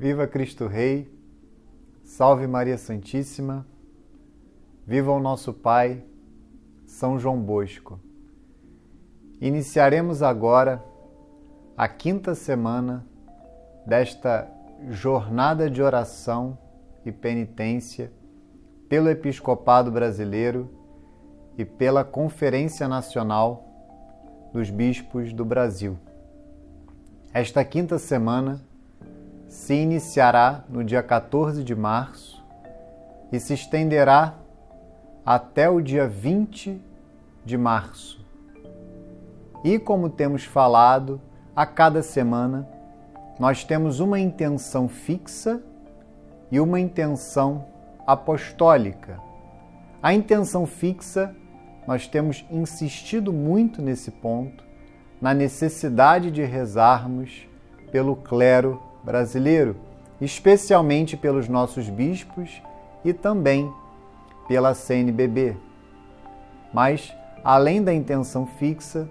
Viva Cristo Rei, salve Maria Santíssima, viva o nosso Pai, São João Bosco. Iniciaremos agora a 5ª semana desta jornada de oração e penitência pelo Episcopado Brasileiro e pela Conferência Nacional dos Bispos do Brasil. Esta 5ª semana se iniciará no dia 14 de março e se estenderá até o dia 20 de março. E como temos falado, a cada semana nós temos uma intenção fixa e uma intenção apostólica. A intenção fixa, nós temos insistido muito nesse ponto, na necessidade de rezarmos pelo clero brasileiro, especialmente pelos nossos bispos e também pela CNBB. Mas, além da intenção fixa,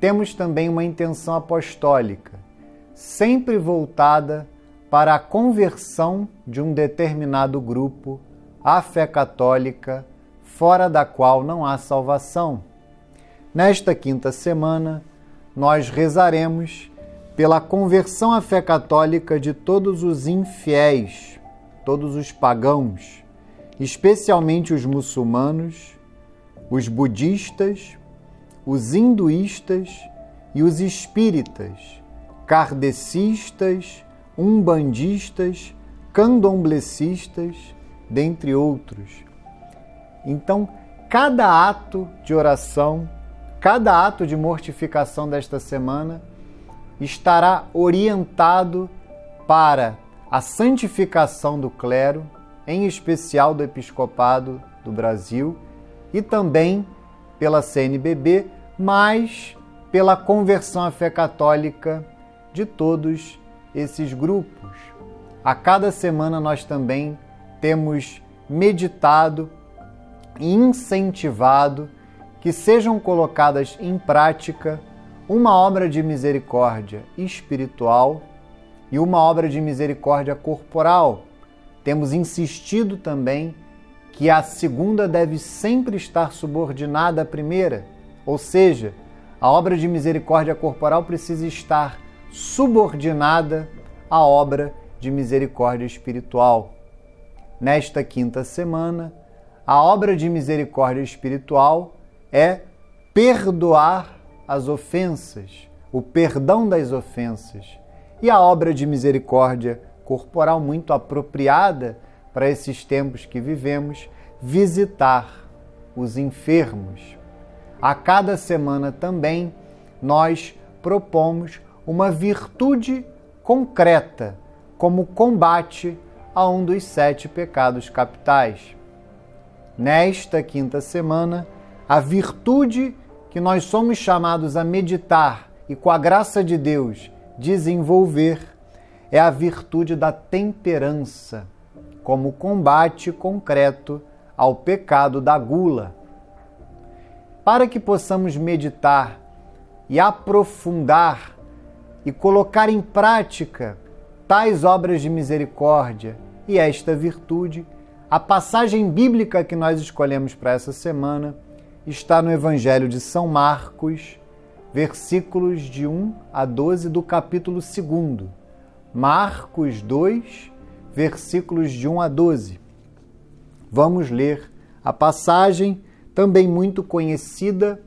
temos também uma intenção apostólica, sempre voltada para a conversão de um determinado grupo à fé católica, fora da qual não há salvação. Nesta 5ª semana, nós rezaremos pela conversão à fé católica de todos os infiéis, todos os pagãos, especialmente os muçulmanos, os budistas, os hinduístas e os espíritas, kardecistas, umbandistas, candomblecistas, dentre outros. Então, cada ato de oração, cada ato de mortificação desta semana estará orientado para a santificação do clero, em especial do Episcopado do Brasil, e também pela CNBB, mas pela conversão à fé católica de todos esses grupos. A cada semana nós também temos meditado e incentivado que sejam colocadas em prática uma obra de misericórdia espiritual e uma obra de misericórdia corporal. Temos insistido também que a segunda deve sempre estar subordinada à primeira, ou seja, a obra de misericórdia corporal precisa estar subordinada à obra de misericórdia espiritual. Nesta 5ª semana, a obra de misericórdia espiritual é perdoar as ofensas, o perdão das ofensas. E a obra de misericórdia corporal muito apropriada para esses tempos que vivemos, visitar os enfermos. A cada semana também nós propomos uma virtude concreta, como combate a um dos 7 pecados capitais. Nesta 5ª semana, a virtude que nós somos chamados a meditar e, com a graça de Deus, desenvolver, é a virtude da temperança, como combate concreto ao pecado da gula. Para que possamos meditar e aprofundar e colocar em prática tais obras de misericórdia e esta virtude, a passagem bíblica que nós escolhemos para essa semana está no Evangelho de São Marcos, versículos de 1 a 12 do capítulo 2. Marcos 2, versículos de 1 a 12. Vamos ler a passagem, também muito conhecida,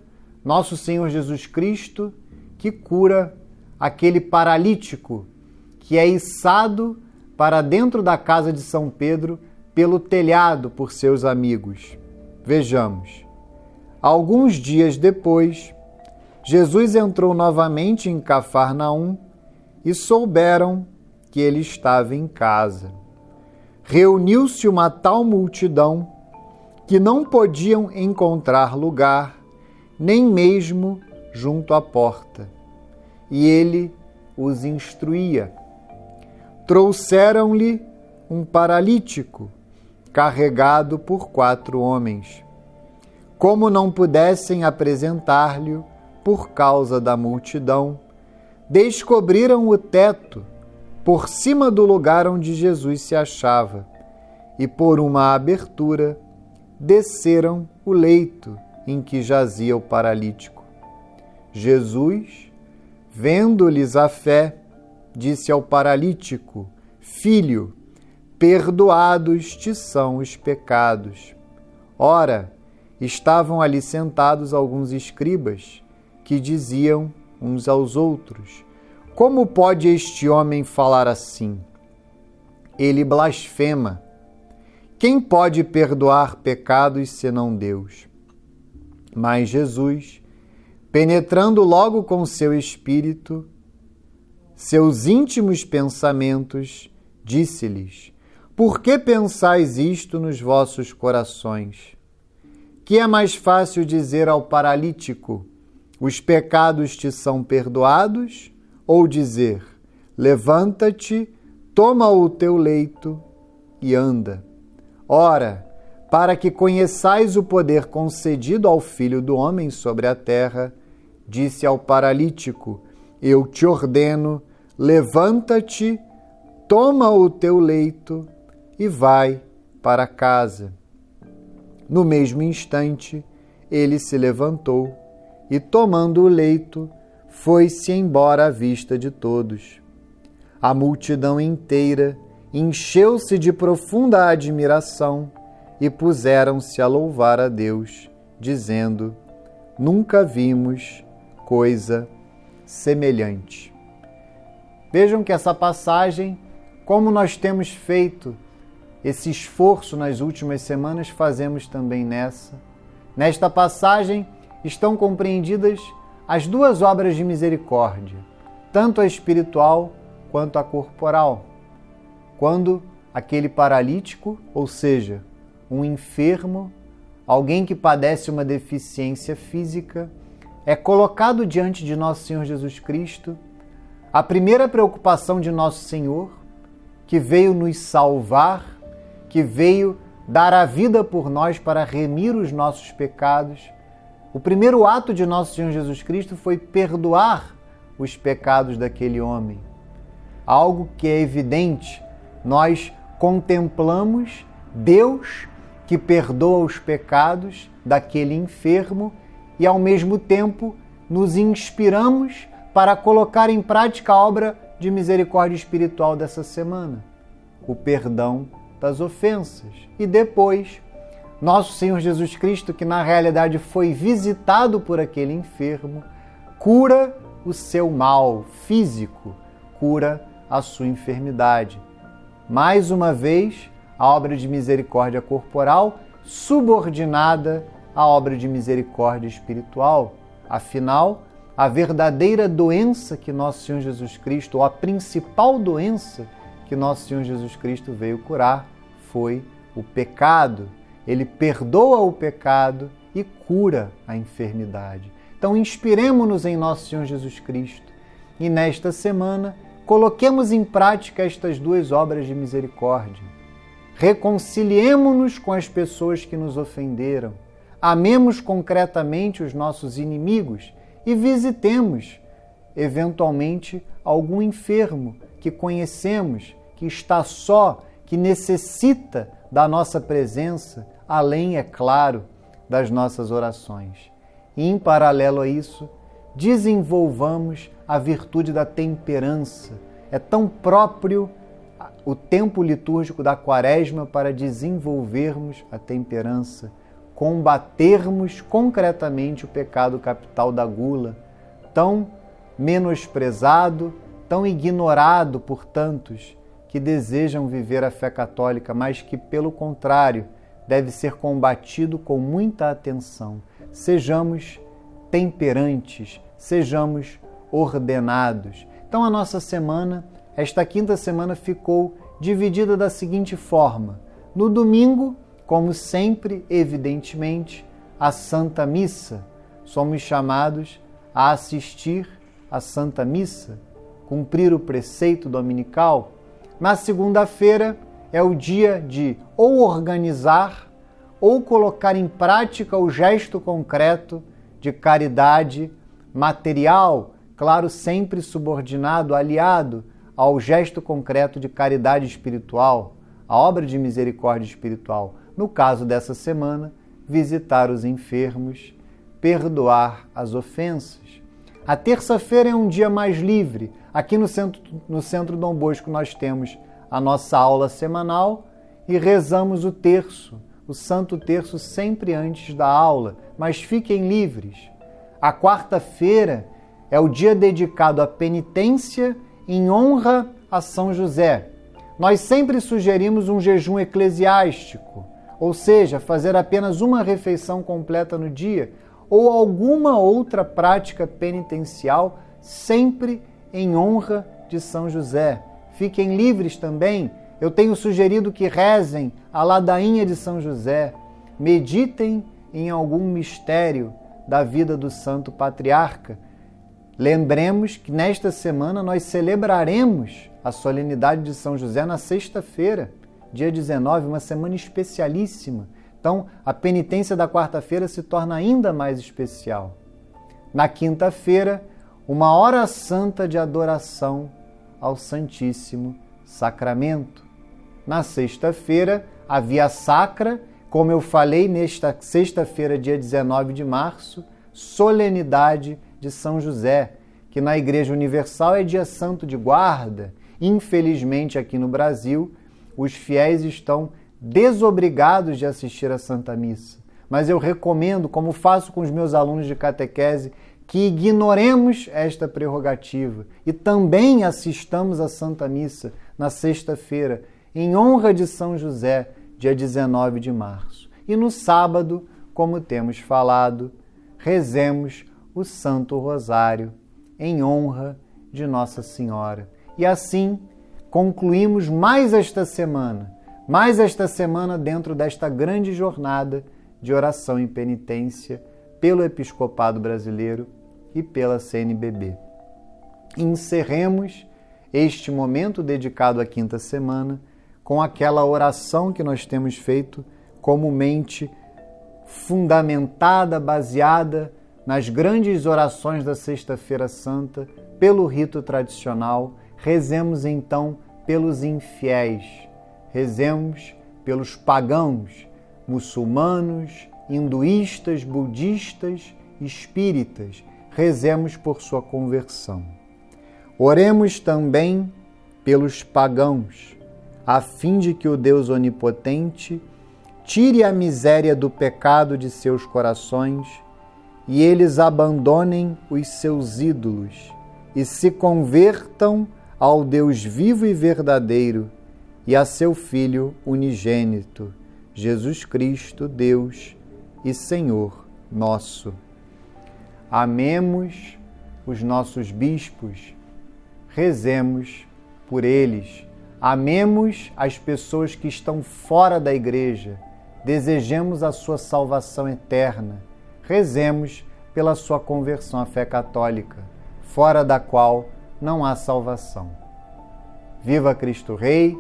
Nosso Senhor Jesus Cristo, que cura aquele paralítico que é içado para dentro da casa de São Pedro pelo telhado por seus amigos. Vejamos. Alguns dias depois, Jesus entrou novamente em Cafarnaum e souberam que ele estava em casa. Reuniu-se uma tal multidão que não podiam encontrar lugar, nem mesmo junto à porta. E ele os instruía. Trouxeram-lhe um paralítico, carregado por 4 homens. Como não pudessem apresentar-lhe por causa da multidão, descobriram o teto por cima do lugar onde Jesus se achava, e por uma abertura desceram o leito em que jazia o paralítico. Jesus, vendo-lhes a fé, disse ao paralítico: Filho, perdoados te são os pecados. Ora, estavam ali sentados alguns escribas que diziam uns aos outros: Como pode este homem falar assim? Ele blasfema. Quem pode perdoar pecados senão Deus? Mas Jesus, penetrando logo com seu espírito, seus íntimos pensamentos, disse-lhes: Por que pensais isto nos vossos corações? Que é mais fácil dizer ao paralítico: Os pecados te são perdoados? Ou dizer: Levanta-te, toma o teu leito e anda. Ora, para que conheçais o poder concedido ao Filho do Homem sobre a terra, disse ao paralítico: Eu te ordeno, levanta-te, toma o teu leito e vai para casa. No mesmo instante, ele se levantou e, tomando o leito, foi-se embora à vista de todos. A multidão inteira encheu-se de profunda admiração e puseram-se a louvar a Deus, dizendo: Nunca vimos coisa semelhante. Vejam que essa passagem, como nós temos feito esse esforço nas últimas semanas, fazemos também nessa. Nesta passagem estão compreendidas as duas obras de misericórdia, tanto a espiritual quanto a corporal. Quando aquele paralítico, ou seja, um enfermo, alguém que padece uma deficiência física, é colocado diante de nosso Senhor Jesus Cristo, a primeira preocupação de nosso Senhor, que veio nos salvar, que veio dar a vida por nós para remir os nossos pecados, o primeiro ato de nosso Senhor Jesus Cristo foi perdoar os pecados daquele homem. Algo que é evidente, nós contemplamos Deus que perdoa os pecados daquele enfermo e, ao mesmo tempo, nos inspiramos para colocar em prática a obra de misericórdia espiritual dessa semana, o perdão das ofensas. E depois, nosso Senhor Jesus Cristo, que na realidade foi visitado por aquele enfermo, cura o seu mal físico, cura a sua enfermidade. Mais uma vez, a obra de misericórdia corporal subordinada à obra de misericórdia espiritual. Afinal, a verdadeira doença que nosso Senhor Jesus Cristo, ou a principal doença que nosso Senhor Jesus Cristo veio curar, foi o pecado. Ele perdoa o pecado e cura a enfermidade. Então, inspiremo-nos em nosso Senhor Jesus Cristo e, nesta semana, coloquemos em prática estas duas obras de misericórdia. Reconciliemo-nos com as pessoas que nos ofenderam, amemos concretamente os nossos inimigos e visitemos, eventualmente, algum enfermo que conhecemos, que está só, que necessita da nossa presença, além, é claro, das nossas orações. E, em paralelo a isso, desenvolvamos a virtude da temperança. É tão próprio o tempo litúrgico da Quaresma para desenvolvermos a temperança, combatermos concretamente o pecado capital da gula, tão menosprezado, tão ignorado por tantos que desejam viver a fé católica, mas que, pelo contrário, deve ser combatido com muita atenção. Sejamos temperantes, sejamos ordenados. Então, a nossa semana, esta quinta semana, ficou dividida da seguinte forma: no domingo, como sempre, evidentemente, a Santa Missa. Somos chamados a assistir à Santa Missa, cumprir o preceito dominical. Na segunda-feira é o dia de ou organizar ou colocar em prática o gesto concreto de caridade material, claro, sempre subordinado, aliado ao gesto concreto de caridade espiritual, a obra de misericórdia espiritual. No caso dessa semana, visitar os enfermos, perdoar as ofensas. A terça-feira é um dia mais livre. Aqui no Centro Dom Bosco nós temos a nossa aula semanal e rezamos o terço, o Santo Terço sempre antes da aula, mas fiquem livres. A quarta-feira é o dia dedicado à penitência em honra a São José. Nós sempre sugerimos um jejum eclesiástico, ou seja, fazer apenas uma refeição completa no dia ou alguma outra prática penitencial, sempre em honra de São José. Fiquem livres também. Eu tenho sugerido que rezem a ladainha de São José, meditem em algum mistério da vida do Santo Patriarca. Lembremos que nesta semana nós celebraremos a solenidade de São José na sexta-feira, dia 19, uma semana especialíssima. Então, a penitência da quarta-feira se torna ainda mais especial. Na quinta-feira, uma hora santa de adoração ao Santíssimo Sacramento. Na sexta-feira, a Via Sacra, como eu falei, nesta sexta-feira, dia 19 de março, solenidade de São José, que na Igreja Universal é dia santo de guarda. Infelizmente, aqui no Brasil, os fiéis estão desobrigados de assistir à Santa Missa. Mas eu recomendo, como faço com os meus alunos de catequese, que ignoremos esta prerrogativa e também assistamos à Santa Missa na sexta-feira, em honra de São José, dia 19 de março. E no sábado, como temos falado, rezemos o Santo Rosário, em honra de Nossa Senhora. E assim, concluímos mais esta semana dentro desta grande jornada de oração e penitência pelo Episcopado Brasileiro e pela CNBB. Encerremos este momento dedicado à quinta semana com aquela oração que nós temos feito comumente fundamentada, baseada nas grandes orações da Sexta-feira Santa, pelo rito tradicional. Rezemos então pelos infiéis, rezemos pelos pagãos, muçulmanos, hinduístas, budistas, espíritas. Rezemos por sua conversão. Oremos também pelos pagãos, a fim de que o Deus Onipotente tire a miséria do pecado de seus corações e eles abandonem os seus ídolos e se convertam ao Deus vivo e verdadeiro e a seu Filho unigênito, Jesus Cristo, Deus e Senhor nosso. Amemos os nossos bispos, rezemos por eles. Amemos as pessoas que estão fora da igreja, desejemos a sua salvação eterna. Rezemos pela sua conversão à fé católica, fora da qual não há salvação. Viva Cristo Rei,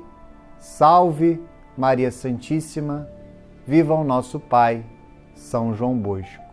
salve Maria Santíssima, viva o nosso Pai, São João Bosco.